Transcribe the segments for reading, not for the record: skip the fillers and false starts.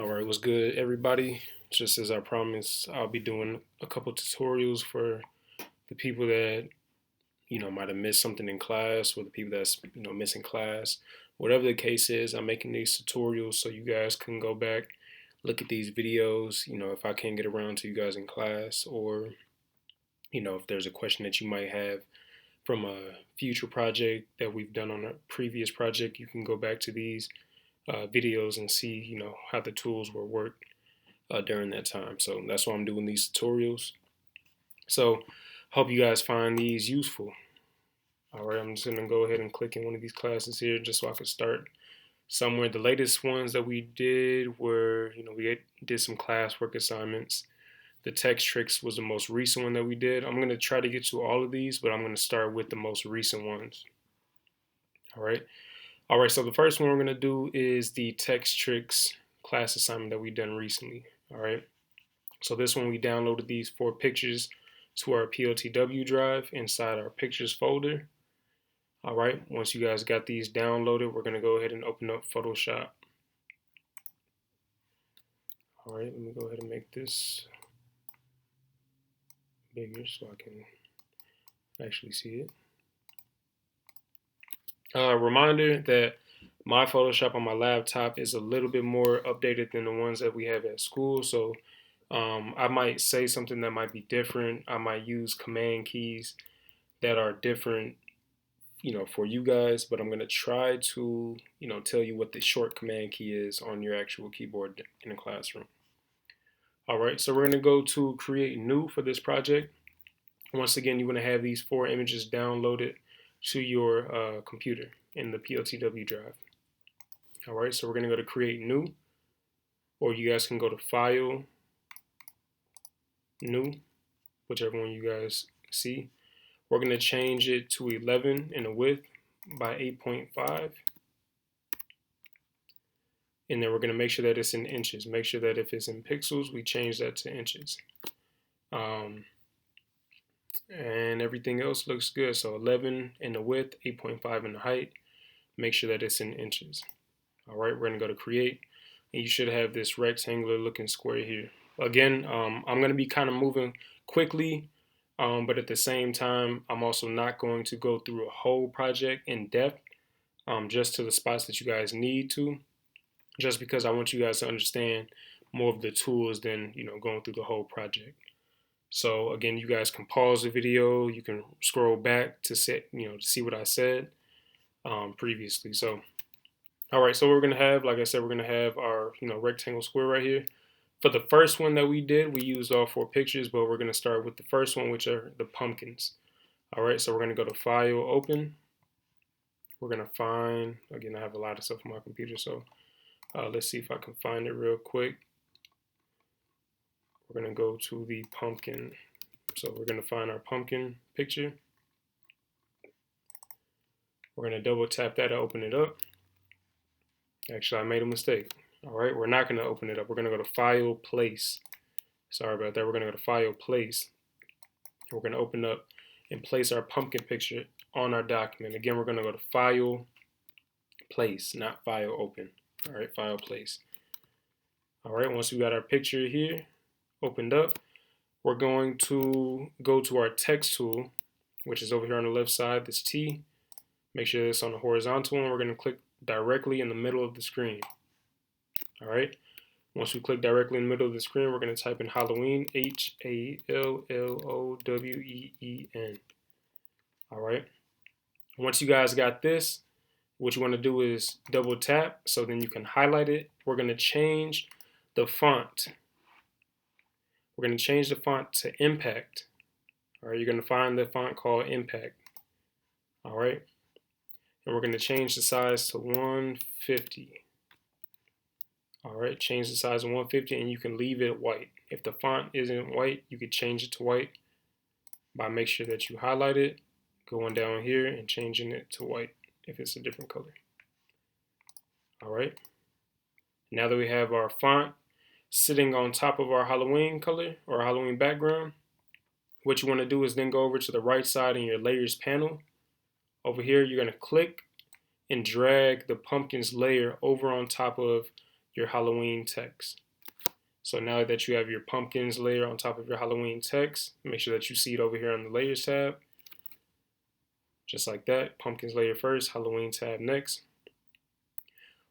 All right, what's good, everybody? Just as I promised, I'll be doing a couple tutorials for the people that might have missed something in class, or the people that's missing class. Whatever the case is, I'm making these tutorials so you guys can go back, look at these videos. If I can't get around to you guys in class, or if there's a question that you might have from a future project that we've done on a previous project, you can go back to these videos and see how the tools were worked during that time. So that's why I'm doing these tutorials. So hope you guys find these useful. All right, I'm just gonna go ahead and click in one of these classes here just so I can start somewhere. The latest ones that we did were, we did some classwork assignments. The text tricks was the most recent one that we did. I'm gonna try to get to all of these, but I'm gonna start with the most recent ones. All right. All right, so the first one we're gonna do is the text tricks class assignment that we've done recently. All right. So this one we downloaded these 4 pictures to our PLTW drive inside our pictures folder. All right, once you guys got these downloaded, we're gonna go ahead and open up Photoshop. All right, let me go ahead and make this bigger so I can actually see it. Reminder that my Photoshop on my laptop is a little bit more updated than the ones that we have at school. So I might say something that might be different. I might use command keys that are different, for you guys, but I'm going to try to, tell you what the short command key is on your actual keyboard in a classroom. All right, so we're going to go to create new for this project. Once again, you're going to have these 4 images downloaded to your computer in the PLTW drive. All right, so we're going to go to create new, or you guys can go to file, new, whichever one you guys see. We're going to change it to 11 in the width by 8.5. And then we're going to make sure that it's in inches. Make sure that if it's in pixels, we change that to inches. And everything else looks good. So 11 in the width, 8.5 in the height. Make sure that it's in inches. All right, we're going to go to create. And you should have this rectangular looking square here. Again, I'm going to be kind of moving quickly. But at the same time, I'm also not going to go through a whole project in depth, just to the spots that you guys need to, just because I want you guys to understand more of the tools than, going through the whole project. So again, you guys can pause the video, you can scroll back to to see what I said previously. So, all right, so we're gonna have, like I said, we're gonna have our, rectangle square right here. For the first one that we did, we used all 4 pictures, but we're going to start with the first one, which are the pumpkins. All right, so we're going to go to File, Open. We're going to find, again, I have a lot of stuff on my computer, so let's see if I can find it real quick. We're going to go to the pumpkin. So we're going to find our pumpkin picture. We're going to double tap that to open it up. Actually, I made a mistake. All right, we're not going to open it up. We're going to go to File, Place. Sorry about that. We're going to go to File, Place. We're going to open up and place our pumpkin picture on our document. Again, we're going to go to File, Place, not File, Open. All right, File, Place. All right, once we got our picture here opened up, we're going to go to our text tool, which is over here on the left side, this T. Make sure it's on the horizontal one. We're going to click directly in the middle of the screen. All right. Once we click directly in the middle of the screen, we're going to type in Halloween, Halloween. All right. Once you guys got this, what you want to do is double tap so then you can highlight it. We're going to change the font. We're going to change the font to Impact. All right. You're going to find the font called Impact. All right. And we're going to change the size to 150. All right, change the size to 150 and you can leave it white. If the font isn't white, you could change it to white by make sure that you highlight it, going down here and changing it to white if it's a different color. All right, now that we have our font sitting on top of our Halloween color or Halloween background, what you want to do is then go over to the right side in your layers panel. Over here, you're going to click and drag the pumpkins layer over on top of your Halloween text. So now that you have your pumpkins layer on top of your Halloween text, make sure that you see it over here on the layers tab. Just like that, pumpkins layer first, Halloween tab next.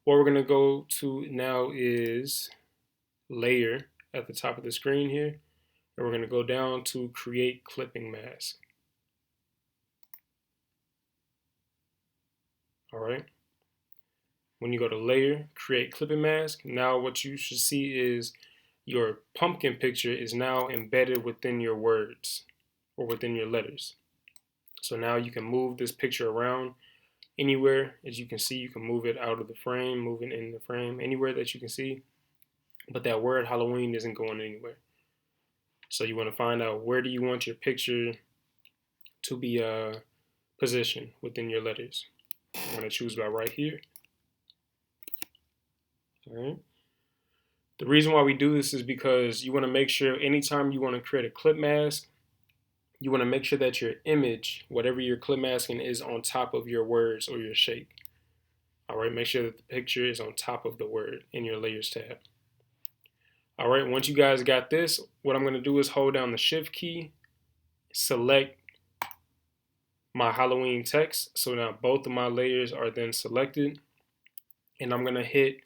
What we're gonna go to now is layer at the top of the screen here. And we're gonna go down to create clipping mask. All right. When you go to layer, create clipping mask, now what you should see is your pumpkin picture is now embedded within your words or within your letters. So now you can move this picture around anywhere. As you can see, you can move it out of the frame, move it in the frame, anywhere that you can see. But that word Halloween isn't going anywhere. So you want to find out where do you want your picture to be positioned within your letters. I'm going to choose about right here. All right. The reason why we do this is because you want to make sure anytime you want to create a clip mask, you want to make sure that your image, whatever you're clip masking, is on top of your words or your shape. All right, make sure that the picture is on top of the word in your layers tab. All right, once you guys got this, what I'm going to do is hold down the shift key, select my Halloween text. So now both of my layers are then selected. And I'm going to hit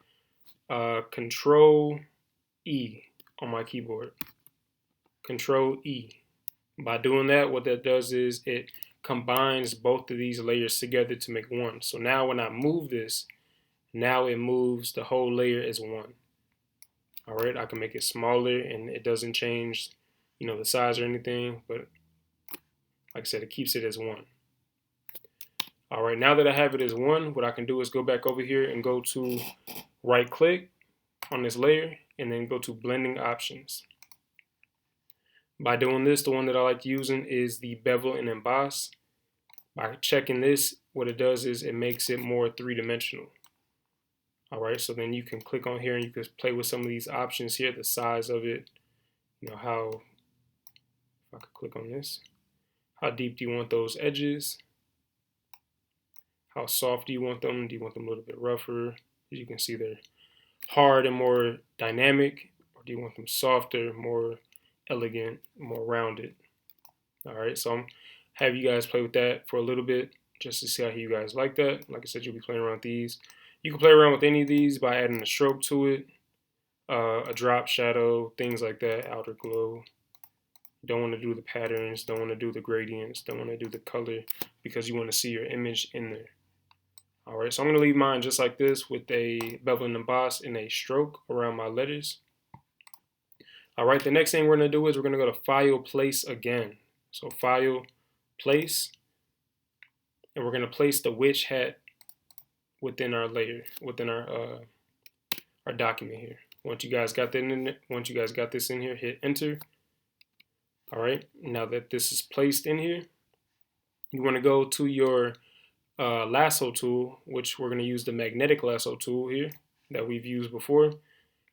Control E on my keyboard. Control E. By doing that, what that does is it combines both of these layers together to make one. So now when I move this, now it moves the whole layer as one. All right, I can make it smaller and it doesn't change, the size or anything, but like I said, it keeps it as one. All right, now that I have it as one, what I can do is go back over here and go to right click on this layer and then go to blending options. By doing this, the one that I like using is the Bevel and Emboss. By checking this, what it does is it makes it more three-dimensional. All right, so then you can click on here and you can play with some of these options here, the size of it, how, if I could click on this, how deep do you want those edges? How soft do you want them? Do you want them a little bit rougher? As you can see, they're hard and more dynamic, or do you want them softer, more elegant, more rounded? All right, so I'm have you guys play with that for a little bit just to see how you guys like that. Like I said, you'll be playing around with these. You can play around with any of these by adding a stroke to it, a drop shadow, things like that, outer glow. Don't want to do the patterns, don't want to do the gradients, don't want to do the color because you want to see your image in there. All right, so I'm going to leave mine just like this with a bevel and emboss and a stroke around my letters. All right, the next thing we're going to do is we're going to go to File, Place again. So File, Place, and we're going to place the witch hat within our layer, within our document here. Once you guys got that in, once you guys got this in here, hit Enter. All right, now that this is placed in here, you want to go to your Lasso tool, which we're going to use the magnetic lasso tool here that we've used before.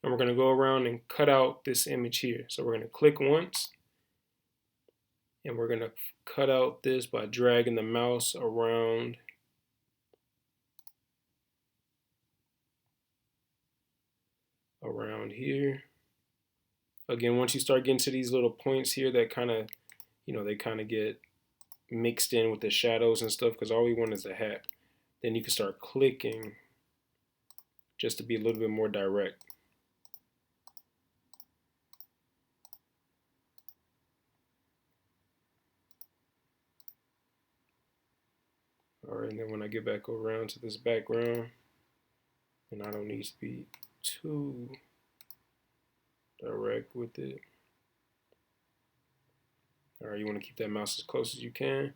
And we're going to go around and cut out this image here. So we're going to click once. And we're going to cut out this by dragging the mouse around. Around here. Again, once you start getting to these little points here that kind of, they kind of get mixed in with the shadows and stuff because all we want is the hat. Then you can start clicking just to be a little bit more direct. All right, and then when I get back around to this background, and I don't need to be too direct with it. All right, you want to keep that mouse as close as you can.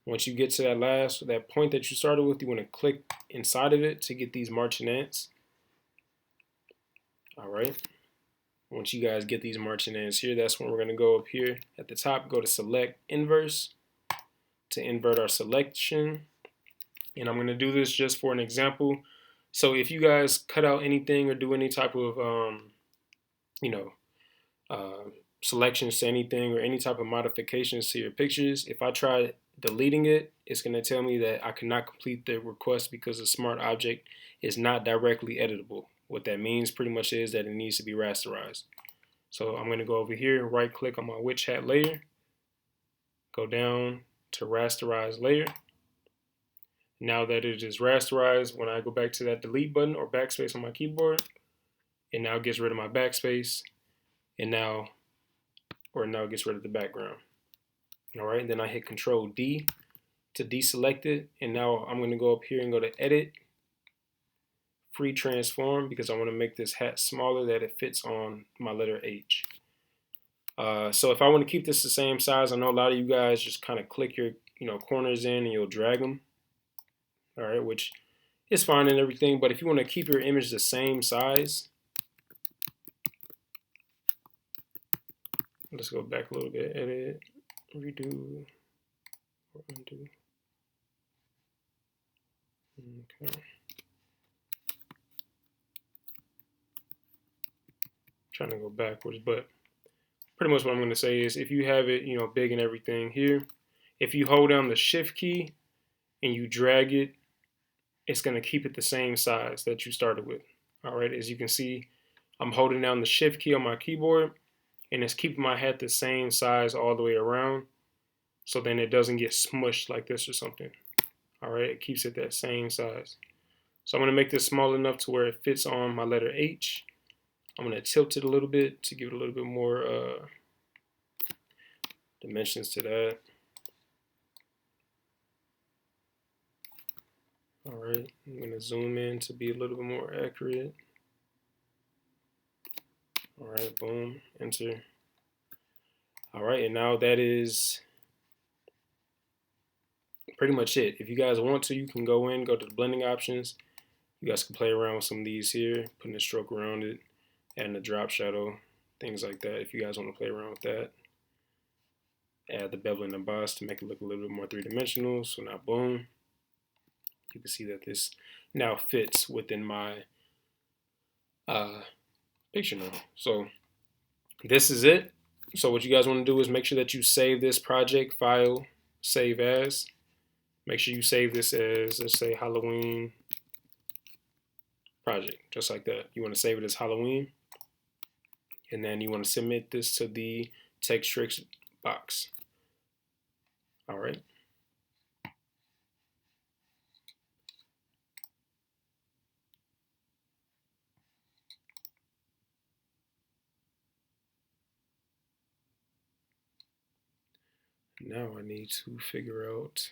Once you get to that point that you started with, you want to click inside of it to get these marching ants. All right. Once you guys get these marching ants here, that's when we're going to go up here at the top, go to Select Inverse to invert our selection. And I'm going to do this just for an example. So if you guys cut out anything or do any type of, selections to anything or any type of modifications to your pictures, if I try deleting it, it's going to tell me that I cannot complete the request because the smart object is not directly editable. What that means pretty much is that it needs to be rasterized. So I'm going to go over here, right click on my witch hat layer, go down to rasterize layer. Now that it is rasterized, when I go back to that delete button or backspace on my keyboard, it now gets rid of my backspace, and now gets rid of the background. All right, then I hit Control D to deselect it, and now I'm going to go up here and go to Edit, Free Transform, because I want to make this hat smaller that it fits on my letter H. So if I want to keep this the same size, I know a lot of you guys just kind of click your corners in and you'll drag them. All right, which is fine and everything, but if you want to keep your image the same size, let's go back a little bit. Edit, redo, or undo. Okay. Trying to go backwards, but pretty much what I'm going to say is if you have it, big and everything here, if you hold down the shift key and you drag it, it's going to keep it the same size that you started with. All right, as you can see, I'm holding down the shift key on my keyboard and it's keeping my hat the same size all the way around, so then it doesn't get smushed like this or something. All right, it keeps it that same size. So I'm going to make this small enough to where it fits on my letter H. I'm going to tilt it a little bit to give it a little bit more dimensions to that. All right, I'm going to zoom in to be a little bit more accurate. All right, boom, enter. All right, and now that is pretty much it. If you guys want to, you can go to the blending options. You guys can play around with some of these here, putting a stroke around it, adding a drop shadow, things like that. If you guys want to play around with that. Add the bevel and emboss to make it look a little bit more three-dimensional. So now, boom, you can see that this now fits within my picture now. So this is it. So what you guys want to do is make sure that you save this project, file, save as. Make sure you save this as, let's say, Halloween project, just like that. You want to save it as Halloween. And then you want to submit this to the text tricks box. All right. Now I need to figure out